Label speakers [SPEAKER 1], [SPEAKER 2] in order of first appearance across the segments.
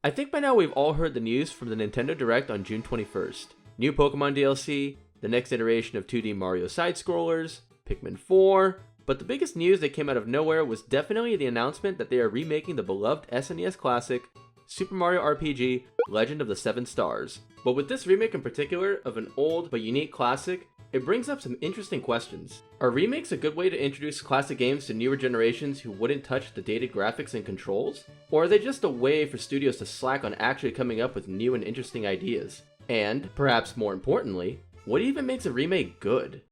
[SPEAKER 1] I think by now we've all heard the news from the Nintendo Direct on June 21st. New Pokemon DLC, the next iteration of 2D Mario side-scrollers, Pikmin 4, but the biggest news that came out of nowhere was definitely the announcement that they are remaking the beloved SNES classic, Super Mario RPG Legend of the Seven Stars. But with this remake in particular of an old but unique classic, it brings up some interesting questions. Are remakes a good way to introduce classic games to newer generations who wouldn't touch the dated graphics and controls? Or are they just a way for studios to slack on actually coming up with new and interesting ideas? And, perhaps more importantly, what even makes a remake good?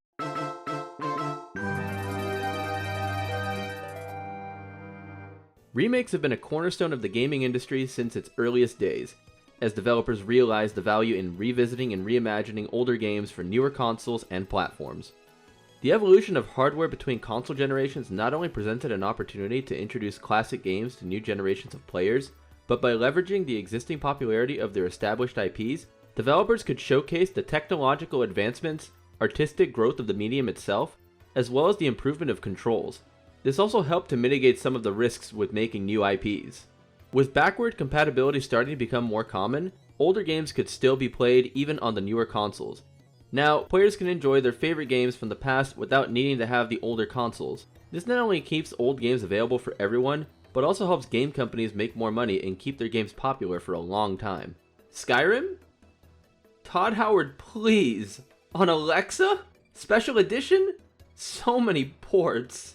[SPEAKER 1] Remakes have been a cornerstone of the gaming industry since its earliest days, as developers realized the value in revisiting and reimagining older games for newer consoles and platforms. The evolution of hardware between console generations not only presented an opportunity to introduce classic games to new generations of players, but by leveraging the existing popularity of their established IPs, developers could showcase the technological advancements, artistic growth of the medium itself, as well as the improvement of controls. This also helped to mitigate some of the risks with making new IPs. With backward compatibility starting to become more common, older games could still be played even on the newer consoles. Now, players can enjoy their favorite games from the past without needing to have the older consoles. This not only keeps old games available for everyone, but also helps game companies make more money and keep their games popular for a long time. Skyrim? Todd Howard, please! On Alexa? Special edition? So many ports.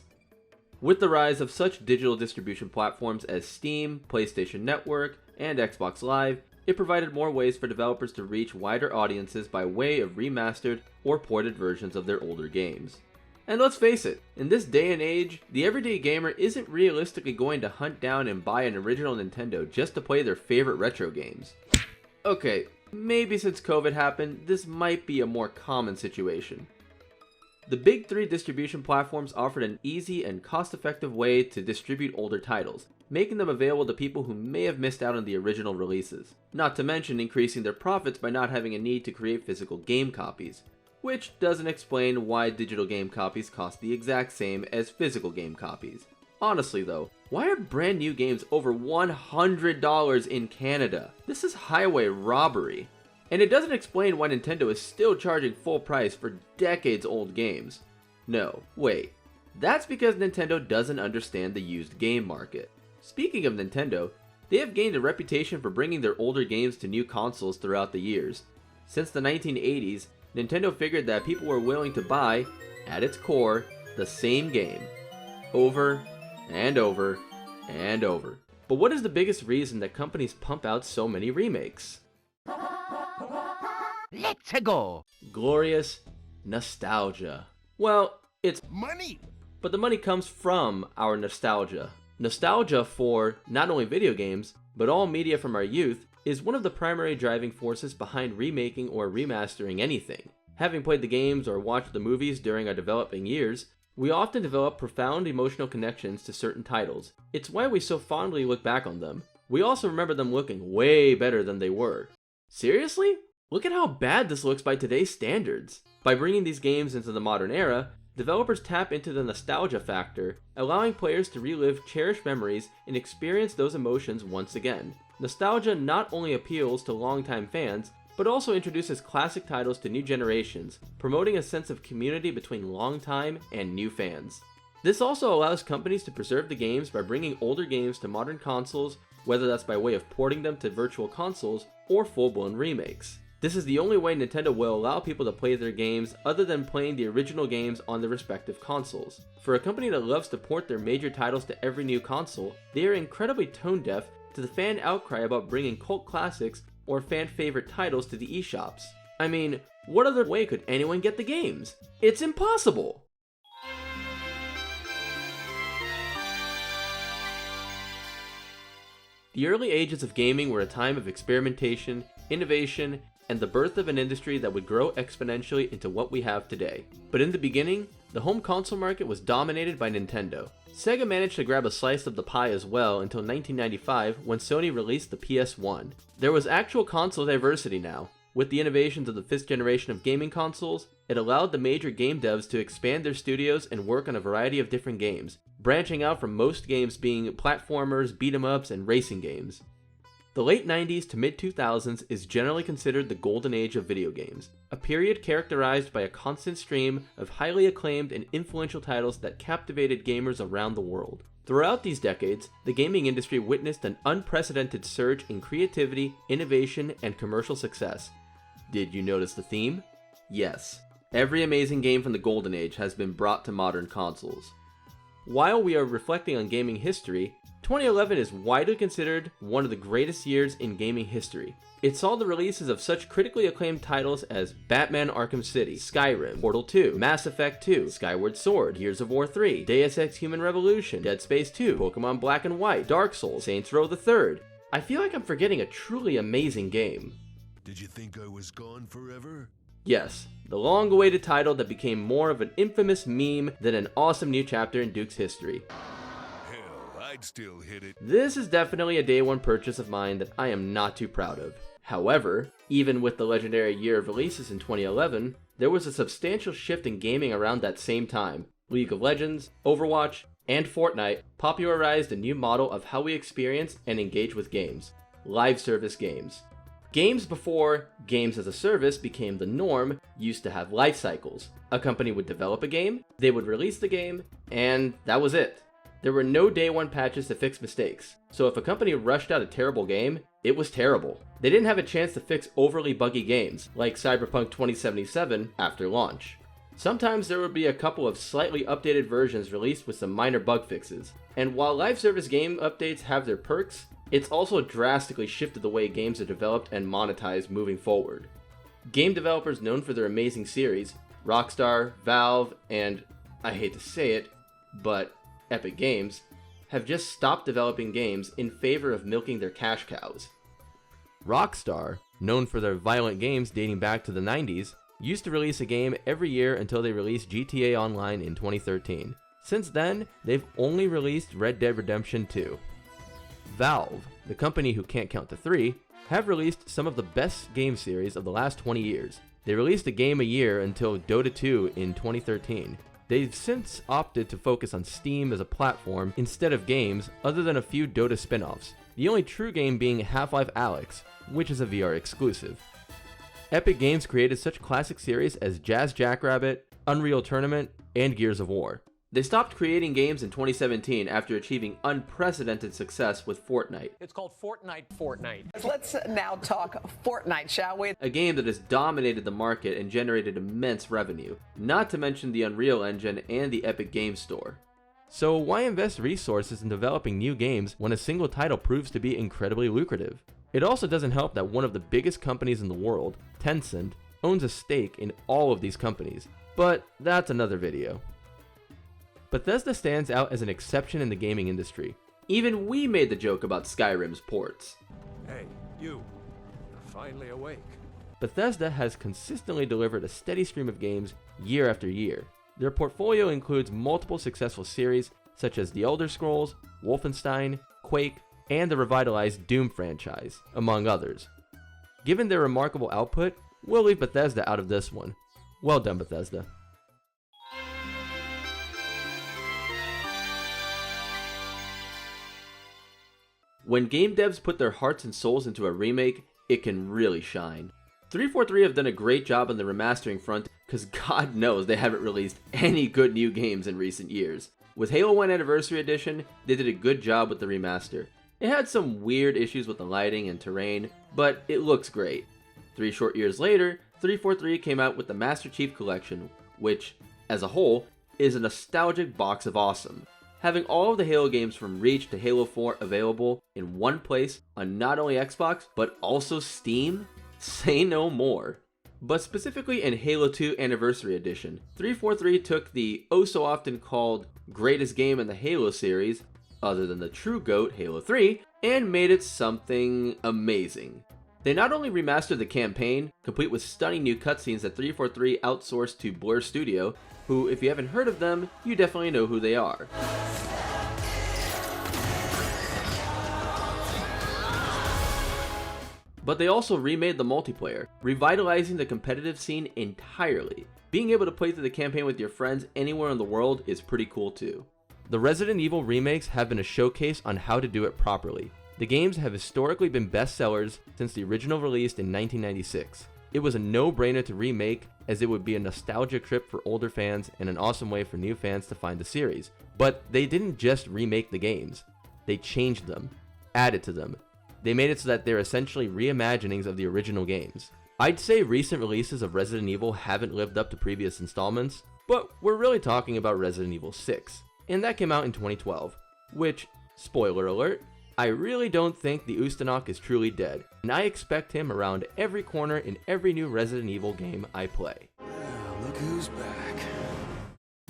[SPEAKER 1] With the rise of such digital distribution platforms as Steam, PlayStation Network, and Xbox Live, it provided more ways for developers to reach wider audiences by way of remastered or ported versions of their older games. And let's face it, in this day and age, the everyday gamer isn't realistically going to hunt down and buy an original Nintendo just to play their favorite retro games. Okay, maybe since COVID happened, this might be a more common situation. The big three distribution platforms offered an easy and cost-effective way to distribute older titles, making them available to people who may have missed out on the original releases, not to mention increasing their profits by not having a need to create physical game copies, which doesn't explain why digital game copies cost the exact same as physical game copies. Honestly though, why are brand new games over $100 in Canada? This is highway robbery. And it doesn't explain why Nintendo is still charging full price for decades-old games. No, wait. That's because Nintendo doesn't understand the used game market. Speaking of Nintendo, they have gained a reputation for bringing their older games to new consoles throughout the years. Since the 1980s, Nintendo figured that people were willing to buy, at its core, the same game. Over, and over, and over. But what is the biggest reason that companies pump out so many remakes?
[SPEAKER 2] Let's go!
[SPEAKER 1] Glorious nostalgia. Well, it's
[SPEAKER 2] Money!
[SPEAKER 1] but the money comes from our nostalgia. Nostalgia for not only video games, but all media from our youth is one of the primary driving forces behind remaking or remastering anything. Having played the games or watched the movies during our developing years, we often develop profound emotional connections to certain titles. It's why we so fondly look back on them. We also remember them looking way better than they were. Seriously? Look at how bad this looks by today's standards. By bringing these games into the modern era, developers tap into the nostalgia factor, allowing players to relive cherished memories and experience those emotions once again. Nostalgia not only appeals to longtime fans, but also introduces classic titles to new generations, promoting a sense of community between longtime and new fans. This also allows companies to preserve the games by bringing older games to modern consoles, whether that's by way of porting them to virtual consoles or full-blown remakes. This is the only way Nintendo will allow people to play their games other than playing the original games on their respective consoles. For a company that loves to port their major titles to every new console, they are incredibly tone-deaf to the fan outcry about bringing cult classics or fan-favorite titles to the eShops. I mean, what other way could anyone get the games? It's impossible! The early ages of gaming were a time of experimentation, innovation, and the birth of an industry that would grow exponentially into what we have today. But in the beginning, the home console market was dominated by Nintendo. Sega managed to grab a slice of the pie as well until 1995 when Sony released the PS1. There was actual console diversity now. With the innovations of the 5th generation of gaming consoles, it allowed the major game devs to expand their studios and work on a variety of different games, branching out from most games being platformers, beat-em-ups, and racing games. The late 90s to mid-2000s is generally considered the golden age of video games, a period characterized by a constant stream of highly acclaimed and influential titles that captivated gamers around the world. Throughout these decades, the gaming industry witnessed an unprecedented surge in creativity, innovation, and commercial success. Did you notice the theme? Yes. Every amazing game from the golden age has been brought to modern consoles. While we are reflecting on gaming history, 2011 is widely considered one of the greatest years in gaming history. It saw the releases of such critically acclaimed titles as Batman Arkham City, Skyrim, Portal 2, Mass Effect 2, Skyward Sword, Gears of War 3, Deus Ex Human Revolution, Dead Space 2, Pokemon Black and White, Dark Souls, Saints Row the Third. I feel like I'm forgetting a truly amazing game.
[SPEAKER 2] Did you think I was gone forever?
[SPEAKER 1] Yes, the long-awaited title that became more of an infamous meme than an awesome new chapter in Duke's history.
[SPEAKER 2] Hell, I'd still hit it.
[SPEAKER 1] This is definitely a day one purchase of mine that I am not too proud of. However, even with the legendary year of releases in 2011, there was a substantial shift in gaming around that same time. League of Legends, Overwatch, and Fortnite popularized a new model of how we experience and engage with games: live service games. Games before games as a service became the norm used to have life cycles. A company would develop a game, they would release the game, and that was it. There were no day one patches to fix mistakes, so if a company rushed out a terrible game, it was terrible. They didn't have a chance to fix overly buggy games, like Cyberpunk 2077, after launch. Sometimes there would be a couple of slightly updated versions released with some minor bug fixes, and while live service game updates have their perks, it's also drastically shifted the way games are developed and monetized moving forward. Game developers known for their amazing series, Rockstar, Valve, and, I hate to say it, but Epic Games, have just stopped developing games in favor of milking their cash cows. Rockstar, known for their violent games dating back to the 90s, used to release a game every year until they released GTA Online in 2013. Since then, they've only released Red Dead Redemption 2. Valve, the company who can't count to 3, have released some of the best game series of the last 20 years. They released a game a year until Dota 2 in 2013. They've since opted to focus on Steam as a platform instead of games, other than a few Dota spin-offs, the only true game being Half-Life Alyx, which is a VR exclusive. Epic Games created such classic series as Jazz Jackrabbit, Unreal Tournament, and Gears of War. They stopped creating games in 2017 after achieving unprecedented success with Fortnite.
[SPEAKER 3] It's called Fortnite.
[SPEAKER 4] Let's now talk Fortnite, shall we?
[SPEAKER 1] A game that has dominated the market and generated immense revenue, not to mention the Unreal Engine and the Epic Games Store. So why invest resources in developing new games when a single title proves to be incredibly lucrative? It also doesn't help that one of the biggest companies in the world, Tencent, owns a stake in all of these companies, but that's another video. Bethesda stands out as an exception in the gaming industry. Even we made the joke about Skyrim's ports.
[SPEAKER 2] Hey, you're finally awake.
[SPEAKER 1] Bethesda has consistently delivered a steady stream of games year after year. Their portfolio includes multiple successful series such as The Elder Scrolls, Wolfenstein, Quake, and the revitalized Doom franchise, among others. Given their remarkable output, we'll leave Bethesda out of this one. Well done, Bethesda. When game devs put their hearts and souls into a remake, it can really shine. 343 have done a great job on the remastering front, because God knows they haven't released any good new games in recent years. With Halo 1 Anniversary Edition, they did a good job with the remaster. It had some weird issues with the lighting and terrain, but it looks great. 3 short years later, 343 came out with the Master Chief Collection, which, as a whole, is a nostalgic box of awesome. Having all of the Halo games from Reach to Halo 4 available in one place on not only Xbox, but also Steam? Say no more. But specifically in Halo 2 Anniversary Edition, 343 took the oh-so-often called greatest game in the Halo series, other than the true GOAT Halo 3, and made it something amazing. They not only remastered the campaign, complete with stunning new cutscenes that 343 outsourced to Blur Studio, who, if you haven't heard of them, you definitely know who they are. But they also remade the multiplayer, revitalizing the competitive scene entirely. Being able to play through the campaign with your friends anywhere in the world is pretty cool too. The Resident Evil remakes have been a showcase on how to do it properly. The games have historically been bestsellers since the original release in 1996. It was a no-brainer to remake, as it would be a nostalgia trip for older fans and an awesome way for new fans to find the series. But they didn't just remake the games. They changed them, added to them. They made it so that they're essentially reimaginings of the original games. I'd say recent releases of Resident Evil haven't lived up to previous installments, but we're really talking about Resident Evil 6, and that came out in 2012, which, spoiler alert, I really don't think the Ustinok is truly dead, and I expect him around every corner in every new Resident Evil game I play.
[SPEAKER 2] Look who's back.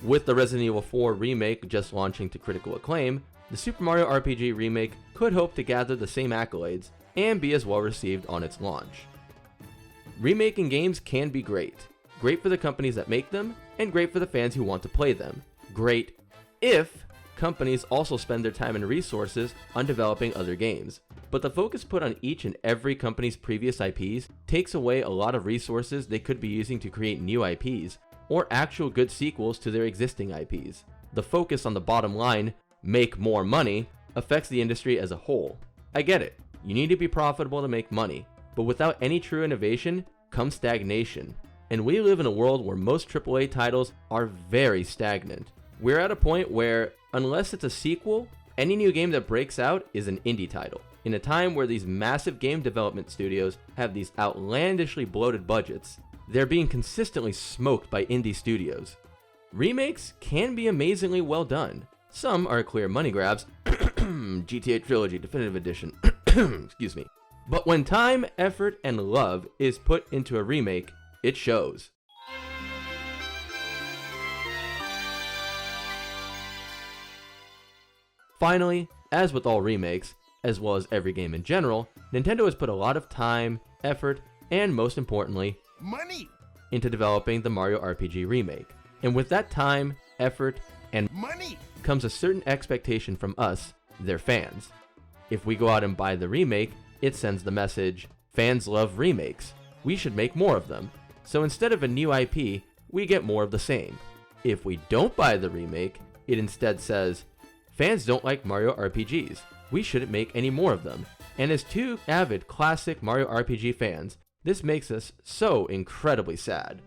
[SPEAKER 1] With the Resident Evil 4 remake just launching to critical acclaim, the Super Mario RPG remake could hope to gather the same accolades and be as well received on its launch. Remaking games can be great. Great for the companies that make them, and great for the fans who want to play them. Great if companies also spend their time and resources on developing other games. But the focus put on each and every company's previous IPs takes away a lot of resources they could be using to create new IPs, or actual good sequels to their existing IPs. The focus on the bottom line, make more money, affects the industry as a whole. I get it, you need to be profitable to make money, but without any true innovation comes stagnation. And we live in a world where most AAA titles are very stagnant. We're at a point where, unless it's a sequel, any new game that breaks out is an indie title. In a time where these massive game development studios have these outlandishly bloated budgets, they're being consistently smoked by indie studios. Remakes can be amazingly well done. Some are clear money grabs, GTA Trilogy Definitive Edition, excuse me. But when time, effort, and love is put into a remake, it shows. Finally, as with all remakes, as well as every game in general, Nintendo has put a lot of time, effort, and most importantly,
[SPEAKER 2] Money!
[SPEAKER 1] into developing the Mario RPG remake. And with that time, effort, and
[SPEAKER 2] Money!
[SPEAKER 1] comes a certain expectation from us, their fans. If we go out and buy the remake, it sends the message, fans love remakes, we should make more of them. So instead of a new IP, we get more of the same. If we don't buy the remake, it instead says, fans don't like Mario RPGs, we shouldn't make any more of them. And as two avid classic Mario RPG fans, this makes us so incredibly sad.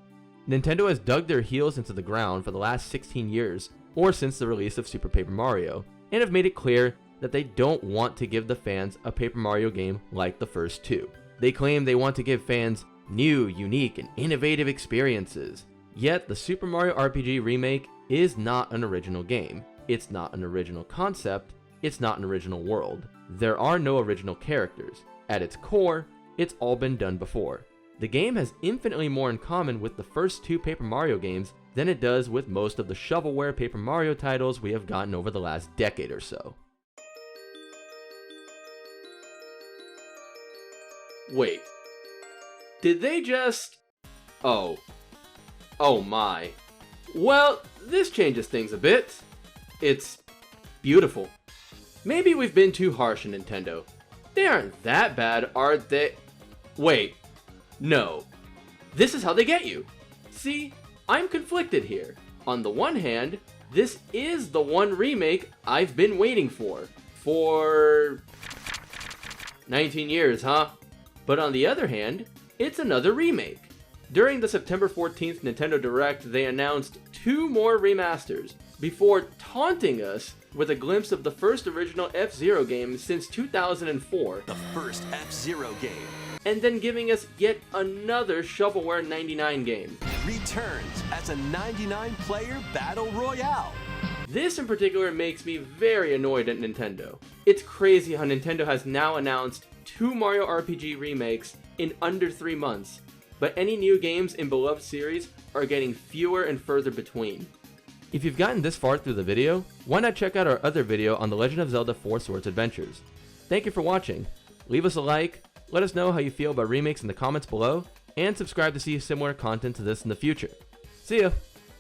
[SPEAKER 1] Nintendo has dug their heels into the ground for the last 16 years, or since the release of Super Paper Mario, and have made it clear that they don't want to give the fans a Paper Mario game like the first two. They claim they want to give fans new, unique, and innovative experiences. Yet the Super Mario RPG remake is not an original game. It's not an original concept. It's not an original world. There are no original characters. At its core, it's all been done before. The game has infinitely more in common with the first two Paper Mario games than it does with most of the shovelware Paper Mario titles we have gotten over the last decade or so. Wait. Did they just... Oh my. Well, this changes things a bit. It's beautiful. Maybe we've been too harsh on Nintendo. They aren't that bad, are they? Wait. No. This is how they get you. See, I'm conflicted here. On the one hand, this is the one remake I've been waiting for 19 years, huh? But on the other hand, it's another remake. During the September 14th Nintendo Direct, they announced 2 more remasters, before taunting us with a glimpse of the first original F-Zero game since 2004.
[SPEAKER 5] The first F-Zero game.
[SPEAKER 1] And then giving us yet another Shovelware 99 game.
[SPEAKER 5] Returns as a 99-player Battle Royale.
[SPEAKER 1] This in particular makes me very annoyed at Nintendo. It's crazy how Nintendo has now announced 2 Mario RPG remakes in under 3 months, but any new games in beloved series are getting fewer and further between. If you've gotten this far through the video, why not check out our other video on The Legend of Zelda 4 Swords Adventures. Thank you for watching. Leave us a like, let us know how you feel about remakes in the comments below, and subscribe to see similar content to this in the future. See ya!